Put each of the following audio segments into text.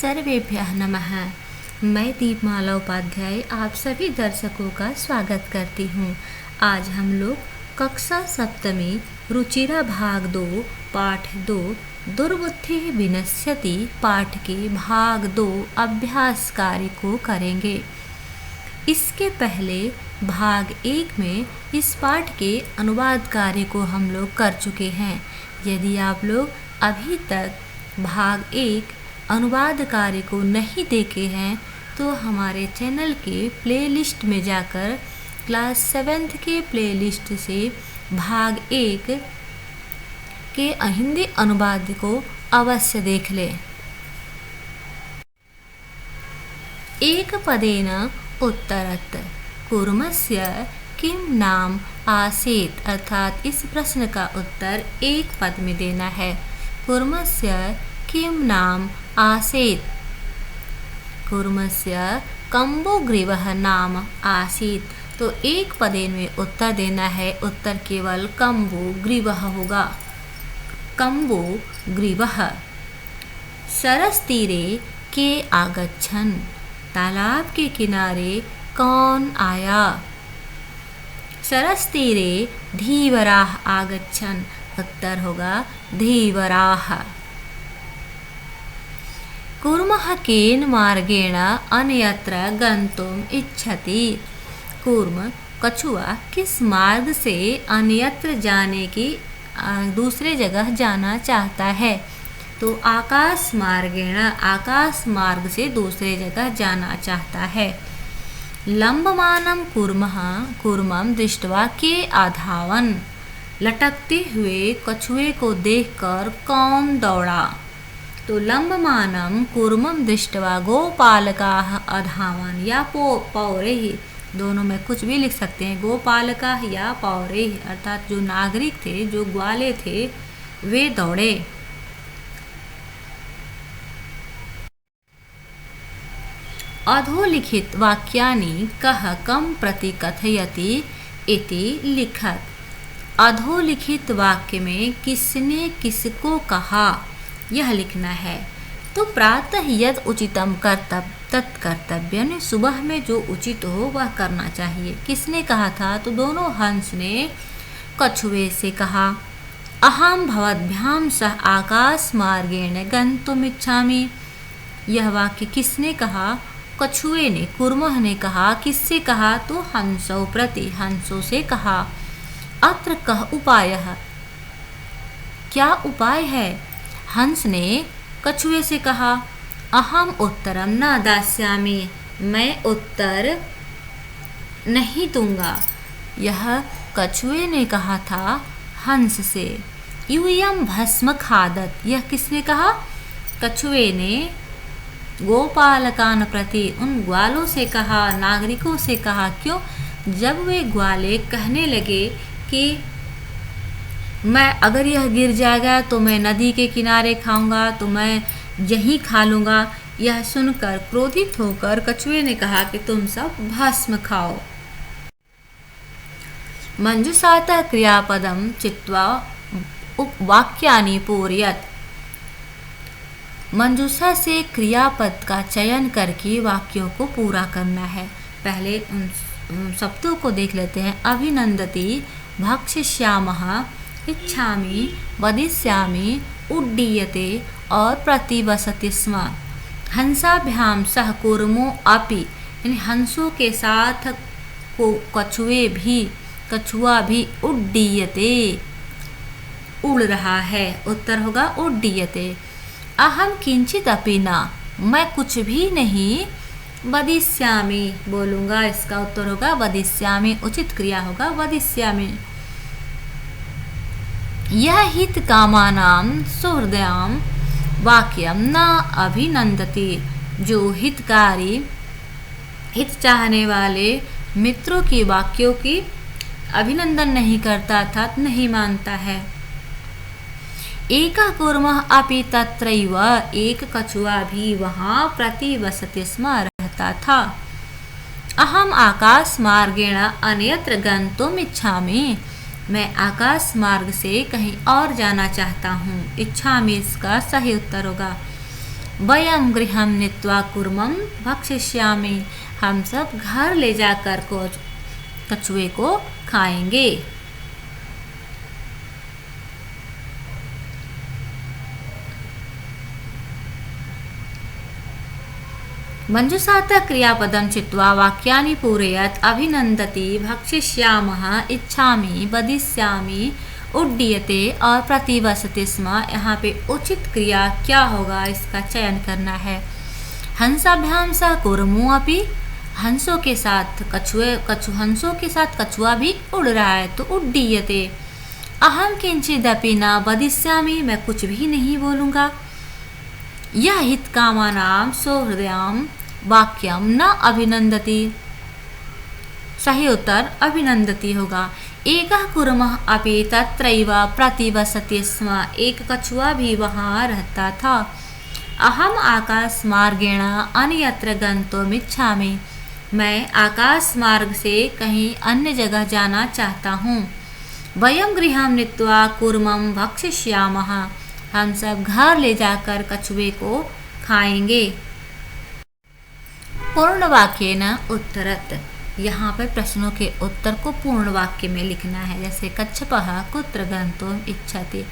सर्वेभ्यः नमः। मैं दीपमाला उपाध्याय आप सभी दर्शकों का स्वागत करती हूँ। आज हम लोग कक्षा सप्तमी रुचिरा भाग 2 पाठ 2 दुर्बुद्धिः विनश्यति पाठ के भाग 2 अभ्यास कार्य को करेंगे। इसके पहले भाग 1 में इस पाठ के अनुवाद कार्य को हम लोग कर चुके हैं। यदि आप लोग अभी तक भाग 1 अनुवाद कार्य को नहीं देखे हैं तो हमारे चैनल के प्लेलिस्ट में जाकर क्लास 7th के प्लेलिस्ट से भाग 1 के हिंदी अनुवाद को अवश्य देख लें। एक पदेन उत्तरत् कूर्मस्य किं नाम आसीत्, अर्थात इस प्रश्न का उत्तर एक पद में देना है। कूर्मस्य किं नाम आसीत्, कूर्मस्य कम्बुग्रीवः नाम आसीत्। तो एक पदे में उत्तर देना है। उत्तर केवल कम्बुग्रीवः होगा। कम्बुग्रीवः। सरस्तीरे के आगच्छन्, तालाब के किनारे कौन आया। सरस्तीरे धीवराः आगच्छन्, उत्तर होगा धीवराः। कूर्मः केन मार्गेण अन्यत्र गन्तुम् इच्छति, कूर्म कछुआ किस मार्ग से अन्यत्र जाने की दूसरे जगह जाना चाहता है। तो आकाश मार्गेण, आकाश मार्ग से दूसरे जगह जाना चाहता है। लंबमानं कूर्मः कूर्मं दृष्ट्वा के आधावन, लटकते हुए कछुए को देखकर कौन दौड़ा। तो लंबमानं कूर्मं दृष्ट्वा गोपालकाः अधावन् या पौरैः, दोनों में कुछ भी लिख सकते हैं। गोपालकाः या पौरैः, अर्थात जो नागरिक थे, जो ग्वाले थे, वे दौड़े। अधोलिखित वाक्यानि कः कं प्रति कथयति इति लिखत। अधोलिखित वाक्य में किसने किसको कहा यह लिखना है। तो प्रातः यद उचितम कर्तव्य तत्कर्तव्य, सुबह में जो उचित हो वह करना चाहिए। किसने कहा था? तो दोनों हंस ने कछुए से कहा। अहम भवद्भ्याम सह आकाश मार्गेण गन्तुमिच्छामि, यह वाक्य किसने कहा? कछुए ने, कूर्मः ने कहा। किससे कहा? तो हंसों प्रति, हंसों से कहा। अत्र कः उपायः, क्या उपाय है? हंस ने कछुए से कहा अहम उत्तरम न दास्यामि, मैं उत्तर नहीं दूंगा। यह कछुए ने कहा था हंस से। यूयं भस्म खादत, यह किसने कहा? कछुए ने गोपालकान प्रति, उन ग्वालों से कहा, नागरिकों से कहा। क्यों? जब वे ग्वाले कहने लगे कि मैं अगर यह गिर जाएगा तो मैं नदी के किनारे खाऊंगा, तो मैं यहीं खा लूँगा, यह सुनकर क्रोधित होकर कछुए ने कहा कि तुम सब भस्म खाओ। मंजुषातः क्रियापदम चित्वा वाक्यानि पूरयत, मंजुषा से क्रियापद का चयन करके वाक्यों को पूरा करना है। पहले उन शब्दों को देख लेते हैं। अभिनंदति, भक्षिष्यामः, इच्छामि, वदिष्यामि, उड्डीयते और प्रतिवसति स्म। हंसाभ्याम सह कूर्मो अपि, यानी हंसों के साथ को कछुआ भी उड्डीयते, उड़ रहा है। उत्तर होगा उड्डीयते। अहम किंचित अपि न, मैं कुछ भी नहीं। वदिष्यामि बोलूँगा, इसका उत्तर होगा वदिष्यामि। उचित क्रिया होगा वदिष्यामि। यह हित कामानां सुहृदयां वाक्यम न अभिनंदति, जो हितकारी, हित चाहने वाले मित्रों की वाक्यों की अभिनंदन नहीं करता था, नहीं मानता है। एकः कूर्मः अपि तत्रैव, एक कछुआ भी वहाँ प्रतिवसति स्म, रहता था। अहम आकाश मार्गेण अन्यत्र गन्तुम् इच्छामि, मैं आकाश मार्ग से कहीं और जाना चाहता हूँ। इच्छामि इसका सही उत्तर होगा। वयम गृहं नीत्वा कूर्मं भक्षिष्यामि, हम सब घर ले जाकर कछुए को खाएंगे। मंजुषात क्रियापदं चित्वा वाक्यानि पूरयत् अभिनन्दति, भक्षिष्यामः, इच्छामि, वदिष्यामि, उड्डीयते और प्रतिवसते स्म। यहाँ पे उचित क्रिया क्या होगा इसका चयन करना है। हंसाभ्याम सह कूर्मो अपि, हंसों के साथ हंसों के साथ कछुआ भी उड़ रहा है तो उड्डीयते। अहम किंचिदपि न वदिष्यामि, मैं कुछ भी नहीं बोलूँगा। यह हितकामानां सौहृदयां वाक्यम न अभिनंदति, सही उत्तर अभिनंदति होगा। एकः कूर्मः अपि तत्रैव प्रतिवसति स्म, एक कछुआ भी वहाँ रहता था। अहम आकाशमार्गेण अन्यत्र गन्तुमिच्छामि, मैं आकाश मार्ग से कहीं अन्य जगह जाना चाहता हूँ। वयं गृहं नीत्वा कूर्मं भक्षिष्यामः, हम सब घर ले जाकर कछुए को खाएंगे। पूर्ण वाक्य न उत्तरत, यहाँ पर प्रश्नों के उत्तर को पूर्ण वाक्य में लिखना है। जैसे कच्छपः कुत्र गन्तुम् इच्छति,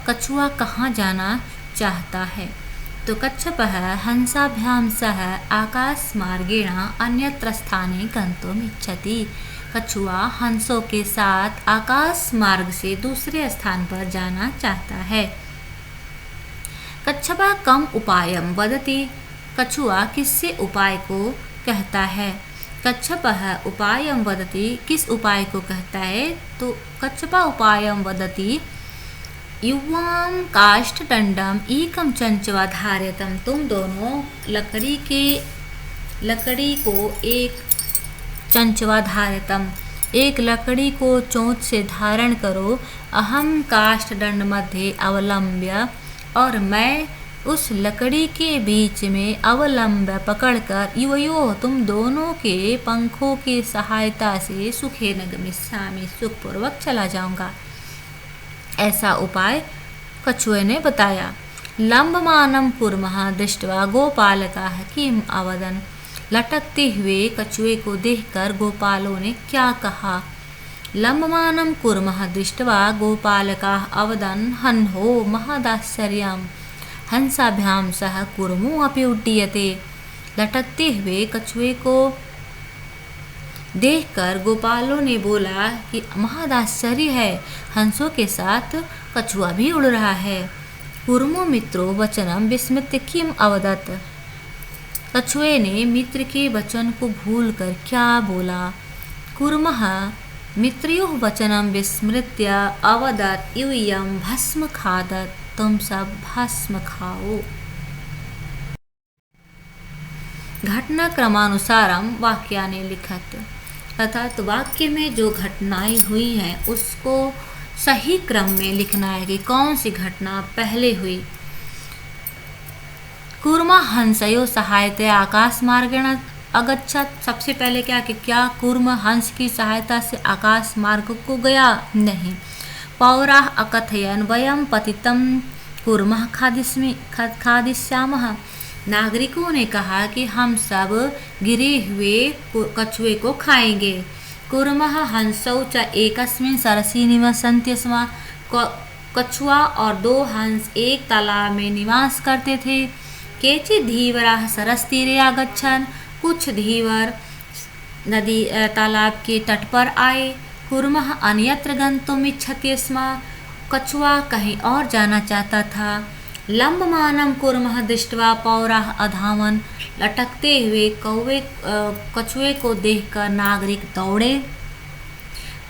कछुआ कहाँ जाना चाहता है। तो कच्छपः हंसाभ्यां सह आकाशमार्गेण अन्यत्र स्थाने गन्तुम् इच्छति, कछुआ हंसों के साथ आकाश मार्ग से दूसरे स्थान पर जाना चाहता है। कच्छपः कम उपायं वदति, कछुआ किससे उपाय को कहता है। कच्छपः उपायं वदति, किस उपाय को कहता है। तो कच्छपः उपायं वदति युवां काष्ठदण्डम् एकं चञ्चवा धारयतं, तुम दोनों लकड़ी को एक चञ्चवा धारयतं, एक लकड़ी को चोंच से धारण करो। अहम काष्ठदण्ड मध्ये अवलंब्य, और मैं उस लकड़ी के बीच में अवलंब पकड़कर युवयो, तुम दोनों के पंखों की सहायता से सुखेन गमिष्यामि, सुखपूर्वक चला जाऊंगा। ऐसा उपाय कछुए ने बताया। लंबमानं कूर्मः दृष्ट्वा गोपालकाः किम अवदन्, लटकते हुए कछुए को देखकर गोपालों ने क्या कहा। लंबमानं कूर्मः दृष्ट्वा गोपालकाः अवदन् हन्हो महदाश्चर्यम्, हंसाभ्याम सह कूर्मो अपि उड्डीयते। लटकते हुए कछुए को देखकर गोपालों ने बोला कि महदाश्चर्य है, हंसों के साथ कछुआ भी उड़ रहा है। कूर्मो मित्रो वचनम विस्मृत्य किम अवदत्, कछुए ने मित्र के वचन को भूलकर क्या बोला। कूर्मः मित्रयोः वचनम विस्मृत्य अवदत् यूयं भस्म खादत्, तुम सब भस्म खाओ। घटना क्रमानुसारम वाक्यानि लिखत, अर्थात वाक्य में जो घटनाएं हुई हैं उसको सही क्रम में लिखना है कि कौन सी घटना पहले हुई। कूर्मा हंसयो सहायते आकाश मार्गेण अगच्छत, सबसे पहले क्या कूर्म हंस की सहायता से आकाश मार्ग को गया नहीं। पौराः अकथयन् वयं पतितं कूर्मः खादिष्यामः, नागरिकों ने कहा कि हम सब गिरे हुए कछुए को खाएंगे। कूर्मः हंसौ च एकस्मिन् सरसि निवसन्ति स्म, कछुआ और दो हंस एक तालाब में निवास करते थे। केचित् धीवराः सरस्तीरे आगच्छन्, कुछ धीवर नदी तालाब के तट पर आए। कूर्मः अन्यत्र गन्तुम् इच्छति स्म, कछुआ कहीं और जाना चाहता था। लंबमानं कूर्मः दृष्ट्वा पौराः अधावन्, लटकते हुए कछुए को देखकर नागरिक दौड़े।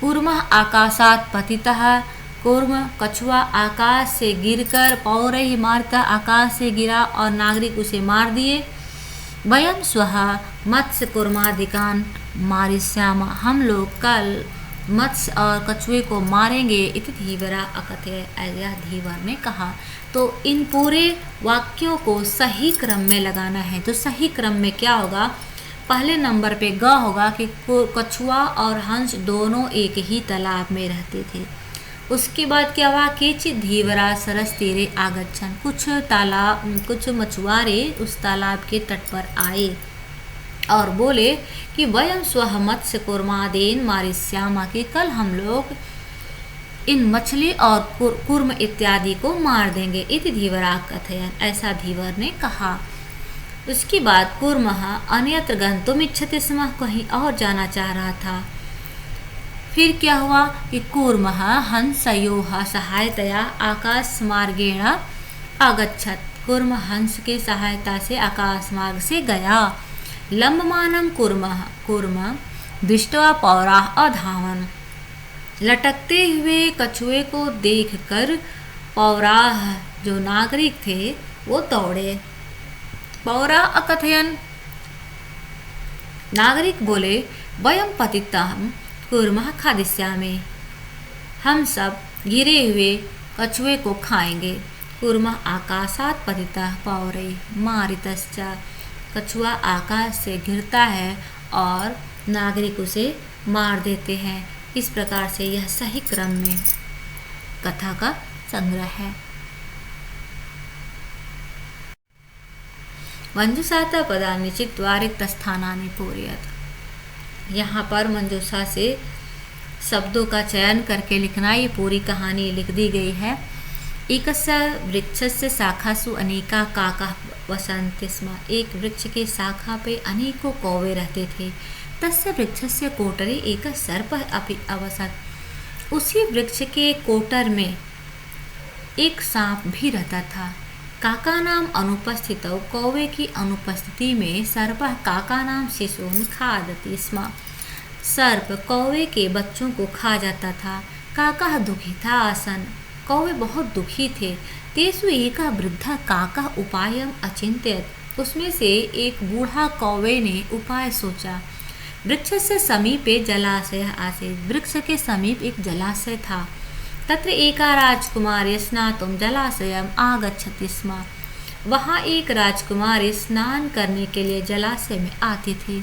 कूर्मः आकाशात् पतितः, कूर्म कछुआ आकाश से गिरकर पौरैः मारता, आकाश से गिरा और नागरिक उसे मार दिए। वयं श्वः मत्स्य कूर्मादिकान् मारिष्यामः, हम लोग कल मत्स्य और कछुए को मारेंगे। इति धीवरा अकथय, यह धीवर ने कहा। तो इन पूरे वाक्यों को सही क्रम में लगाना है। तो सही क्रम में क्या होगा, पहले नंबर पे ग होगा कि कछुआ और हंस दोनों एक ही तालाब में रहते थे। उसके बाद क्या हुआ, केचित् धीवरा सरस तीरे आगच्छन, कुछ मछुआरे उस तालाब के तट पर आए और बोले कि वयम स्वह मत्स्य कुर्मादेन मारिष्यामा, कि कल हम लोग इन मछली और कुर्म इत्यादि को मार देंगे। इति धीवरा कथयन, ऐसा धीवर ने कहा। उसके बाद कूर्मः अन्यत्र गन्तुम इच्छति स्म, कहीं और जाना चाह रहा था। फिर क्या हुआ कि कूर्मः हंसयोः सहायतया आकाश मार्गेण आगच्छत, कूर्म हंस के सहायता से आकाश मार्ग से गया। लंबमानं कूर्म दृष्ट्वा पौराः अधावन, लटकते हुए कछुए को देखकर पौराः जो नागरिक थे वो दौड़े। पौरा अकथयन, नागरिक बोले वयम पतितः कूर्मः खादिष्यामि, हम सब गिरे हुए कछुए को खाएंगे। कूर्मः आकाशात् पतितः पौरै मारितश्च, कछुआ आकाश से गिरता है और नागरिक उसे मार देते हैं। इस प्रकार से यह सही क्रम में कथा का संग्रह है। मंजूषातः पदानि चित्वा रिक्तस्थानानि पूरयत, यहाँ पर मंजूषा से शब्दों का चयन करके लिखना, ये पूरी कहानी लिख दी गई है। एकस्य वृक्षस्य शाखासु अनेका काकाः वसन्ति स्म, एक वृक्ष के शाखा पे अनेकों कौवे रहते थे। तस्य वृक्षस्य कोटरे एक सर्पः अपि अवसत्, उसी वृक्ष के कोटर में एक सांप भी रहता था। काकानाम अनुपस्थितौ, कौवे की अनुपस्थिति में सर्पः काकानाम शिशून् खादति स्म, सर्प कौवे के बच्चों को खा जाता था। काकाः दुःखिता आसन्, कौवे बहुत दुखी थे। तेषु एकः वृद्धः काकः उपायम् अचिन्तयत्, उसमें से एक बूढ़ा कौवे ने उपाय सोचा। वृक्षस्य समीपे जलाशयः आसीत्, वृक्ष के समीप एक जलाशय था। तत्र एका राजकुमारी स्नातुं जलाशयम् आगच्छति स्म, वहाँ एक राजकुमारी स्नान करने के लिए जलाशय में आती थी।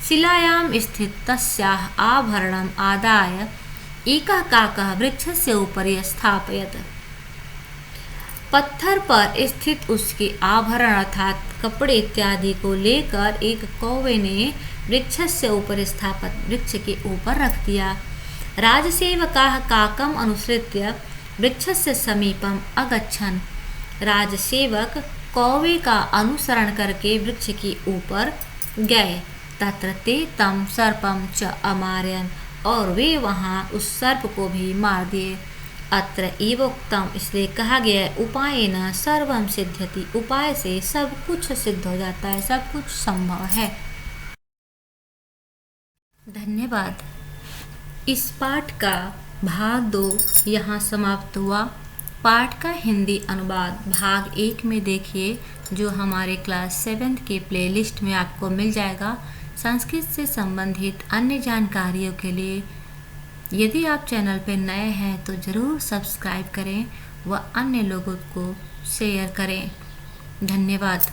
शिलायां स्थित तस्याः आभरणम् आदाय एकः काकः वृक्षस्य उपरि स्थापयत्, पत्थर पर स्थित उसके आभरण अर्थात कपड़े इत्यादि को लेकर एक कौवे ने वृक्षस्य ऊपर स्थापित वृक्ष के ऊपर रख दिया। राजसेवकाः काकम् अनुसृत्य वृक्षस्य समीपम् अगच्छन्, राजसेवक कौवे का अनुसरण करके वृक्ष के ऊपर गए। तत्र ते तं सर्पं च अमारयन्, और वे वहाँ उस सर्प को भी मार दिए। अत्र एवोक्तम, इसलिए कहा गया है उपायेन सर्वं सिद्ध्यति, उपाय से सब कुछ सिद्ध हो जाता है, सब कुछ संभव है। धन्यवाद। इस पाठ का भाग 2 यहाँ समाप्त हुआ। पाठ का हिंदी अनुवाद भाग 1 में देखिए, जो हमारे क्लास 7 के प्लेलिस्ट में आपको मिल जाएगा। संस्कृत से संबंधित अन्य जानकारियों के लिए यदि आप चैनल पर नए हैं तो ज़रूर सब्सक्राइब करें व अन्य लोगों को शेयर करें। धन्यवाद।